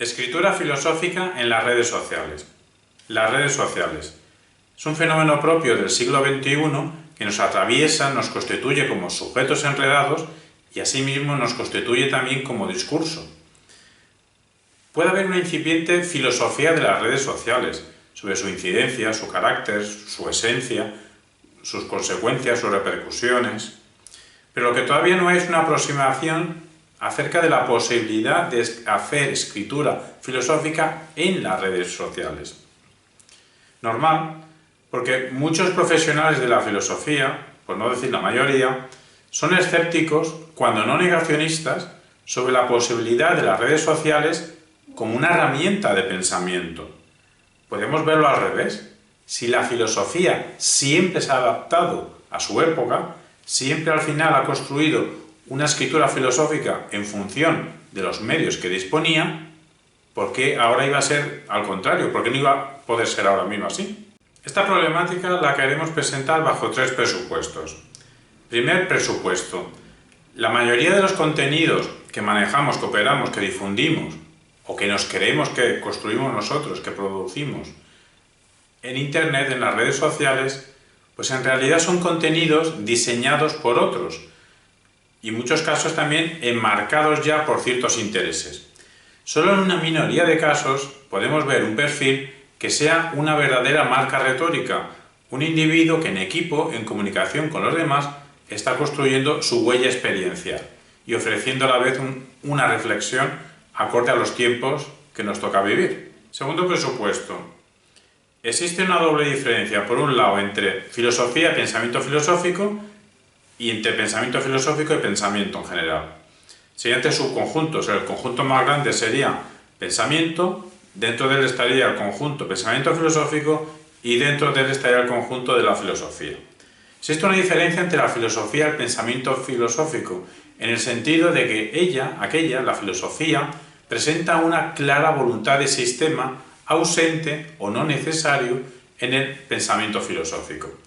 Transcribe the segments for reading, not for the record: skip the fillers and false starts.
Escritura filosófica en las redes sociales. Las redes sociales. Es un fenómeno propio del siglo XXI que nos atraviesa, nos constituye como sujetos enredados y asimismo nos constituye también como discurso. Puede haber una incipiente filosofía de las redes sociales, sobre su incidencia, su carácter, su esencia, sus consecuencias, sus repercusiones, pero lo que todavía no es una aproximación acerca de la posibilidad de hacer escritura filosófica en las redes sociales. Normal, porque muchos profesionales de la filosofía, por no decir la mayoría, son escépticos, cuando no negacionistas, sobre la posibilidad de las redes sociales como una herramienta de pensamiento. Podemos verlo al revés. Si la filosofía siempre se ha adaptado a su época, siempre al final ha construido una escritura filosófica en función de los medios que disponía, ¿por qué ahora iba a ser al contrario? ¿Por qué no iba a poder ser ahora mismo así? Esta problemática la queremos presentar bajo tres presupuestos. Primer presupuesto: la mayoría de los contenidos que manejamos, que operamos, que difundimos, o que nos creemos que construimos nosotros, que producimos en Internet, en las redes sociales, pues en realidad son contenidos diseñados por otros, y en muchos casos también enmarcados ya por ciertos intereses. Solo en una minoría de casos podemos ver un perfil que sea una verdadera marca retórica, un individuo que en equipo, en comunicación con los demás, está construyendo su huella experiencial y ofreciendo a la vez una reflexión acorde a los tiempos que nos toca vivir. Segundo presupuesto: existe una doble diferencia, por un lado, entre filosofía y pensamiento filosófico, y entre pensamiento filosófico y pensamiento en general. Serían tres subconjuntos. El conjunto más grande sería pensamiento, dentro de él estaría el conjunto pensamiento filosófico y dentro de él estaría el conjunto de la filosofía. Existe una diferencia entre la filosofía y el pensamiento filosófico, en el sentido de que la filosofía, presenta una clara voluntad de sistema ausente o no necesario en el pensamiento filosófico.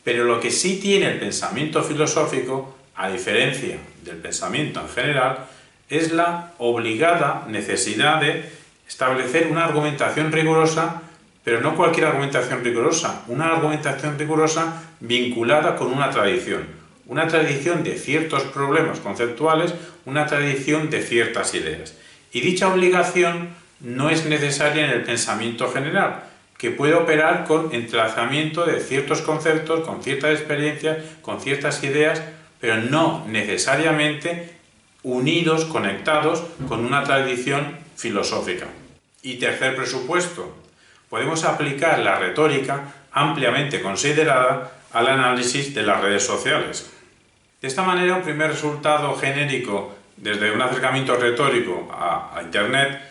Pero lo que sí tiene el pensamiento filosófico, a diferencia del pensamiento en general, es la obligada necesidad de establecer una argumentación rigurosa, pero no cualquier argumentación rigurosa, una argumentación rigurosa vinculada con una tradición de ciertos problemas conceptuales, una tradición de ciertas ideas. Y dicha obligación no es necesaria en el pensamiento general, que puede operar con entrelazamiento de ciertos conceptos, con ciertas experiencias, con ciertas ideas, pero no necesariamente unidos, conectados con una tradición filosófica. Y tercer presupuesto: podemos aplicar la retórica ampliamente considerada al análisis de las redes sociales. De esta manera, un primer resultado genérico desde un acercamiento retórico a Internet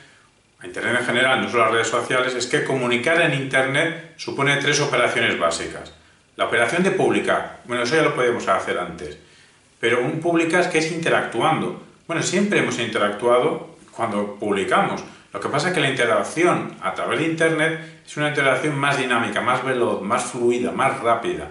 en general, no solo las redes sociales, es que comunicar en Internet supone tres operaciones básicas. La operación de publicar, bueno, eso ya lo podíamos hacer antes, pero un publicar que es interactuando. Bueno, siempre hemos interactuado cuando publicamos. Lo que pasa es que la interacción a través de Internet es una interacción más dinámica, más veloz, más fluida, más rápida.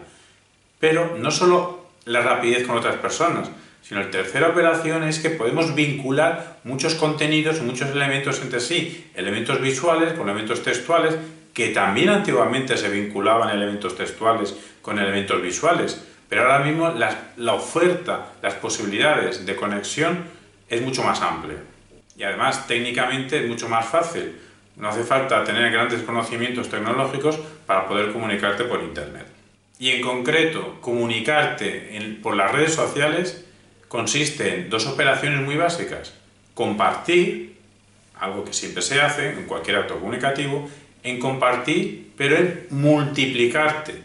Pero no solo la rapidez con otras personas, sino la tercera operación es que podemos vincular muchos contenidos, muchos elementos entre sí, elementos visuales con elementos textuales, que también antiguamente se vinculaban elementos textuales con elementos visuales, pero ahora mismo la oferta, las posibilidades de conexión es mucho más amplia. Y además, técnicamente es mucho más fácil. No hace falta tener grandes conocimientos tecnológicos para poder comunicarte por Internet. Y en concreto, comunicarte por las redes sociales consiste en dos operaciones muy básicas: compartir, algo que siempre se hace en cualquier acto comunicativo, en compartir, pero en multiplicarte.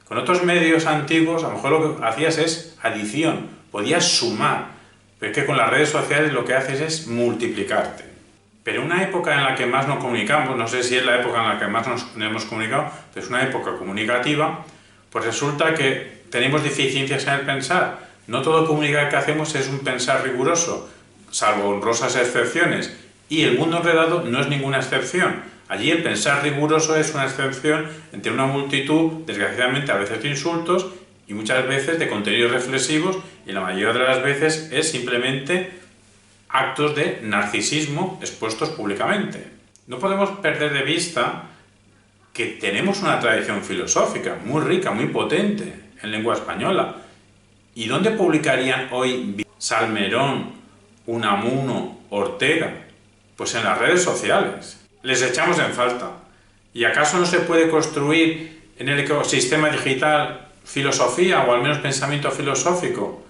Con otros medios antiguos, a lo mejor lo que hacías es adición, podías sumar, pero es que con las redes sociales lo que haces es multiplicarte. Pero una época en la que más nos comunicamos, no sé si es la época en la que más nos hemos comunicado, pero es una época comunicativa, pues resulta que tenemos deficiencias en el pensar. No todo comunicar que hacemos es un pensar riguroso, salvo honrosas excepciones, y el mundo enredado no es ninguna excepción. Allí el pensar riguroso es una excepción entre una multitud, desgraciadamente a veces de insultos y muchas veces de contenidos reflexivos, y la mayoría de las veces es simplemente actos de narcisismo expuestos públicamente. No podemos perder de vista que tenemos una tradición filosófica muy rica, muy potente en lengua española. ¿Y dónde publicarían hoy Salmerón, Unamuno, Ortega? Pues en las redes sociales. Les echamos en falta. ¿Y acaso no se puede construir en el ecosistema digital filosofía o al menos pensamiento filosófico?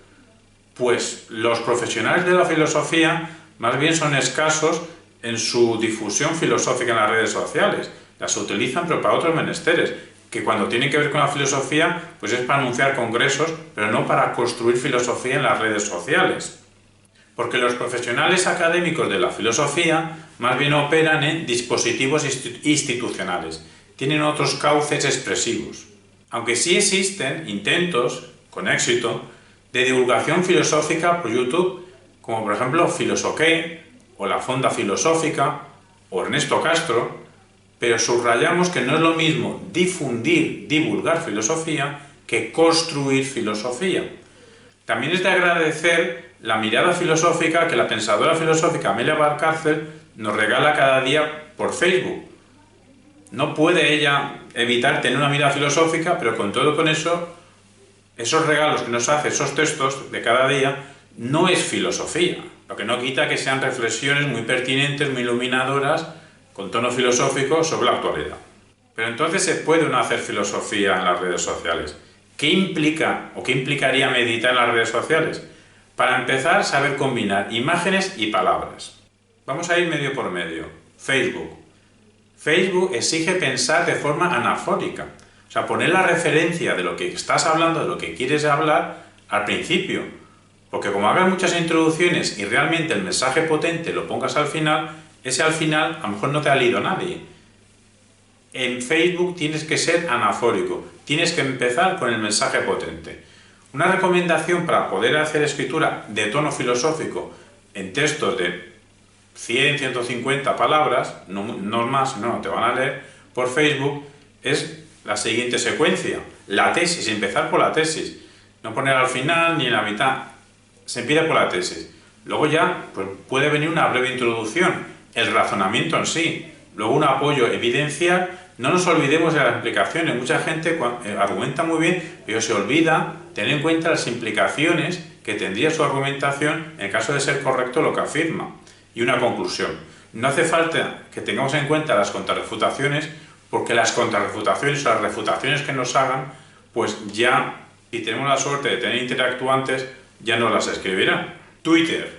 Pues los profesionales de la filosofía más bien son escasos en su difusión filosófica en las redes sociales. Las utilizan pero para otros menesteres, que cuando tienen que ver con la filosofía, pues es para anunciar congresos, pero no para construir filosofía en las redes sociales. Porque los profesionales académicos de la filosofía más bien operan en dispositivos institucionales, tienen otros cauces expresivos. Aunque sí existen intentos, con éxito, de divulgación filosófica por YouTube, como por ejemplo Filosoqué, o la Fonda Filosófica, o Ernesto Castro, pero subrayamos que no es lo mismo divulgar filosofía, que construir filosofía. También es de agradecer la mirada filosófica que la pensadora filosófica Amelia Valcárcel nos regala cada día por Facebook. No puede ella evitar tener una mirada filosófica, pero con todo con eso, esos regalos que nos hace, esos textos de cada día, no es filosofía. Lo que no quita que sean reflexiones muy pertinentes, muy iluminadoras, con tono filosófico sobre la actualidad. Pero entonces se puede no hacer filosofía en las redes sociales. ¿Qué implica o qué implicaría meditar en las redes sociales? Para empezar, saber combinar imágenes y palabras. Vamos a ir medio por medio. Facebook. Facebook exige pensar de forma anafórica. O sea, poner la referencia de lo que estás hablando, de lo que quieres hablar, al principio. Porque como hagas muchas introducciones y realmente el mensaje potente lo pongas al final, ese al final a lo mejor no te ha leído nadie. En Facebook tienes que ser anafórico, tienes que empezar con el mensaje potente. Una recomendación para poder hacer escritura de tono filosófico en textos de 100, 150 palabras, no más, no te van a leer, por Facebook, es la siguiente secuencia. La tesis, empezar por la tesis. No poner al final ni en la mitad. Se empieza por la tesis. Luego ya pues, puede venir una breve introducción, el razonamiento en sí. Luego un apoyo evidencial. No nos olvidemos de las implicaciones. Mucha gente argumenta muy bien, pero se olvida tener en cuenta las implicaciones que tendría su argumentación en caso de ser correcto lo que afirma. Y una conclusión. No hace falta que tengamos en cuenta las contrarrefutaciones, porque las contrarrefutaciones o las refutaciones que nos hagan, pues ya, si tenemos la suerte de tener interactuantes, ya nos las escribirán. Twitter.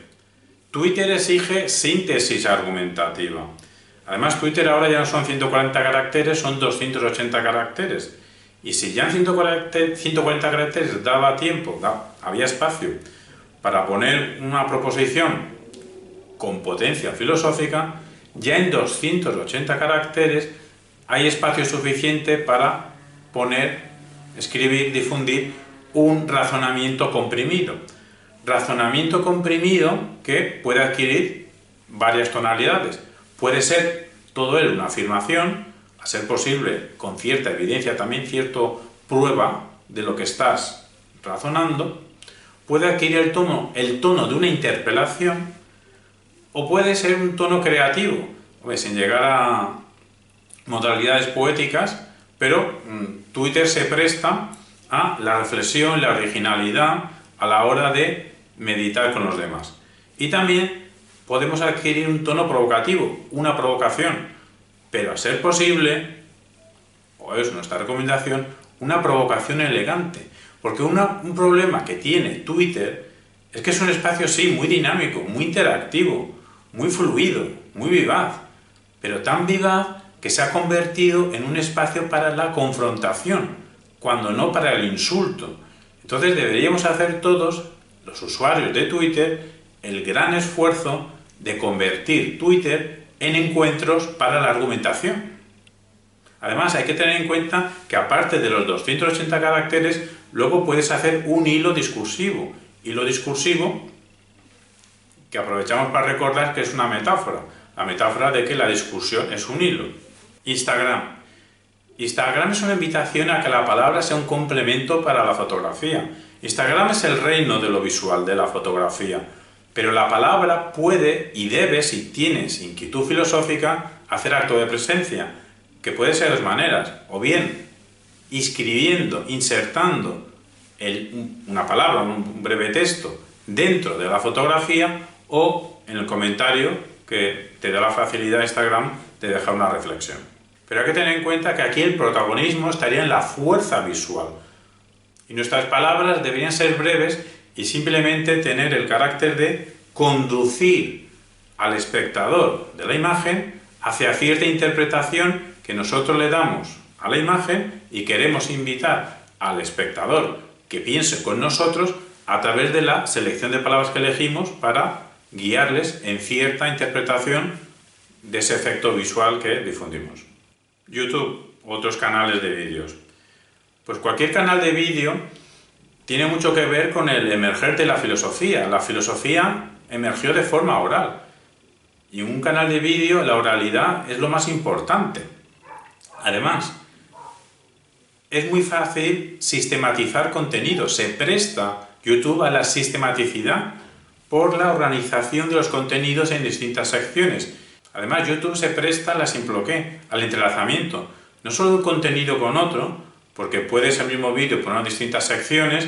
Twitter exige síntesis argumentativa. Además, Twitter ahora ya no son 140 caracteres, son 280 caracteres. Y si ya en 140 caracteres daba tiempo, había espacio para poner una proposición con potencia filosófica, ya en 280 caracteres hay espacio suficiente para poner, escribir, difundir un razonamiento comprimido. Razonamiento comprimido que puede adquirir varias tonalidades. Puede ser todo él una afirmación, a ser posible con cierta evidencia también, cierta prueba de lo que estás razonando. Puede adquirir el tono de una interpelación, o puede ser un tono creativo, sin llegar a modalidades poéticas, pero Twitter se presta a la reflexión, la originalidad a la hora de meditar con los demás. Y también podemos adquirir un tono provocativo, una provocación, pero a ser posible, o es nuestra recomendación, una provocación elegante. Porque un problema que tiene Twitter es que es un espacio, sí, muy dinámico, muy interactivo, muy fluido, muy vivaz, pero tan vivaz que se ha convertido en un espacio para la confrontación, cuando no para el insulto. Entonces deberíamos hacer todos, los usuarios de Twitter, el gran esfuerzo de convertir Twitter en encuentros para la argumentación. Además, hay que tener en cuenta que aparte de los 280 caracteres, luego puedes hacer un hilo discursivo. Hilo discursivo que aprovechamos para recordar que es una metáfora. La metáfora de que la discusión es un hilo. Instagram. Instagram es una invitación a que la palabra sea un complemento para la fotografía. Instagram es el reino de lo visual, de la fotografía. Pero la palabra puede y debe, si tienes inquietud filosófica, hacer acto de presencia, que puede ser de dos maneras, o bien inscribiendo, insertando una palabra, un breve texto dentro de la fotografía, o en el comentario que te da la facilidad de Instagram de dejar una reflexión. Pero hay que tener en cuenta que aquí el protagonismo estaría en la fuerza visual. Y nuestras palabras deberían ser breves y simplemente tener el carácter de conducir al espectador de la imagen hacia cierta interpretación que nosotros le damos a la imagen y queremos invitar al espectador que piense con nosotros a través de la selección de palabras que elegimos para guiarles en cierta interpretación de ese efecto visual que difundimos. YouTube, otros canales de vídeos. Pues cualquier canal de vídeo tiene mucho que ver con el emerger de la filosofía. La filosofía emergió de forma oral. Y en un canal de vídeo la oralidad es lo más importante. Además, es muy fácil sistematizar contenido. Se presta YouTube a la sistematicidad por la organización de los contenidos en distintas secciones. Además, YouTube se presta a la simploqué, al entrelazamiento. No solo de un contenido con otro, porque puede ser el mismo vídeo por unas distintas secciones,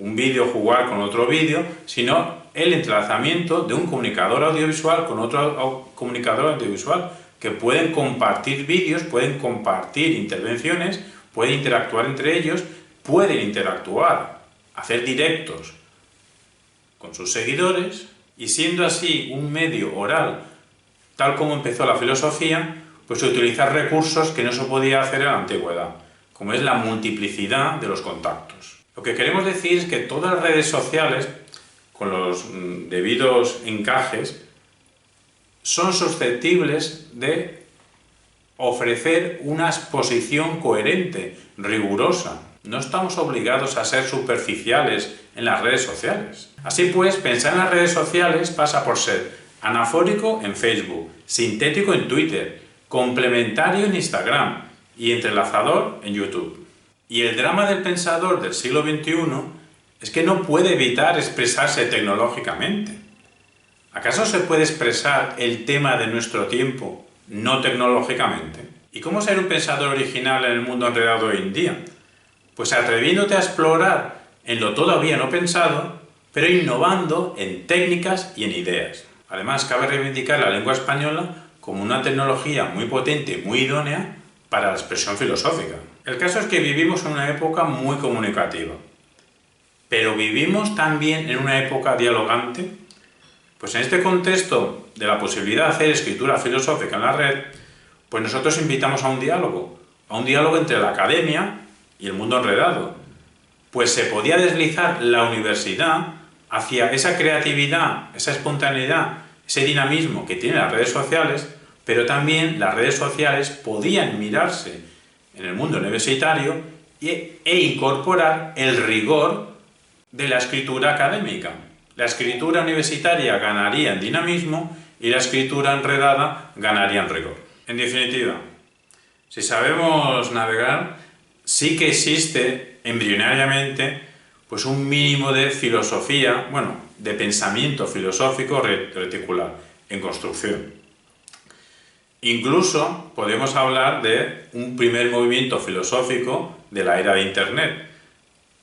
un vídeo jugar con otro vídeo, sino el entrelazamiento de un comunicador audiovisual con otro comunicador audiovisual, que pueden compartir vídeos, pueden compartir intervenciones, pueden interactuar entre ellos, pueden interactuar, hacer directos con sus seguidores, y siendo así un medio oral, tal como empezó la filosofía, pues utilizar recursos que no se podía hacer en la antigüedad, como es la multiplicidad de los contactos. Lo que queremos decir es que todas las redes sociales, con los debidos encajes, son susceptibles de ofrecer una exposición coherente, rigurosa. No estamos obligados a ser superficiales en las redes sociales. Así pues, pensar en las redes sociales pasa por ser anafórico en Facebook, sintético en Twitter, complementario en Instagram y entrelazador en YouTube. Y el drama del pensador del siglo XXI es que no puede evitar expresarse tecnológicamente. ¿Acaso se puede expresar el tema de nuestro tiempo no tecnológicamente? ¿Y cómo ser un pensador original en el mundo enredado hoy en día? Pues atreviéndote a explorar en lo todavía no pensado, pero innovando en técnicas y en ideas. Además, cabe reivindicar la lengua española como una tecnología muy potente y muy idónea para la expresión filosófica. El caso es que vivimos en una época muy comunicativa, pero vivimos también en una época dialogante. Pues en este contexto de la posibilidad de hacer escritura filosófica en la red, pues nosotros invitamos a un diálogo entre la academia y el mundo enredado. Pues se podía deslizar la universidad hacia esa creatividad, esa espontaneidad, ese dinamismo que tienen las redes sociales, pero también las redes sociales podían mirarse en el mundo universitario e incorporar el rigor de la escritura académica. La escritura universitaria ganaría en dinamismo y la escritura enredada ganaría en rigor. En definitiva, si sabemos navegar, sí que existe embrionariamente pues un mínimo de filosofía, de pensamiento filosófico reticular en construcción. Incluso podemos hablar de un primer movimiento filosófico de la era de Internet.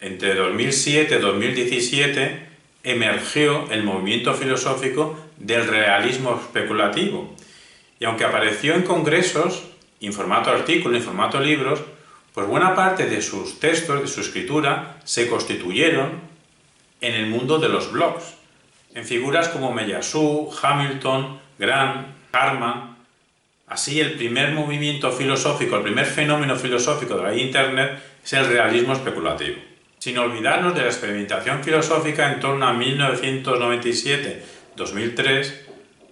Entre 2007 y 2017 emergió el movimiento filosófico del realismo especulativo. Y aunque apareció en congresos, en formato artículo, en formato libros, pues buena parte de sus textos, de su escritura, se constituyeron en el mundo de los blogs, en figuras como Meillassoux, Hamilton, Grant, Harman. Así, el primer movimiento filosófico, el primer fenómeno filosófico de la Internet es el realismo especulativo. Sin olvidarnos de la experimentación filosófica en torno a 1997-2003,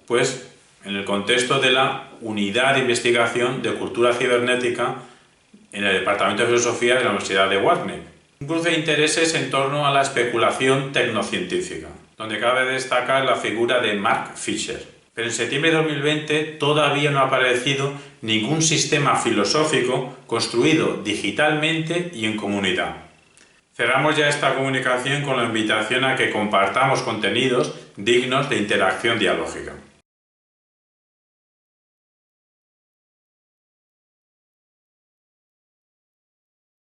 pues en el contexto de la Unidad de Investigación de Cultura Cibernética en el Departamento de Filosofía de la Universidad de Wageningen. Un cruce de intereses en torno a la especulación tecnocientífica, donde cabe destacar la figura de Mark Fisher. Pero en septiembre de 2020 todavía no ha aparecido ningún sistema filosófico construido digitalmente y en comunidad. Cerramos ya esta comunicación con la invitación a que compartamos contenidos dignos de interacción dialógica.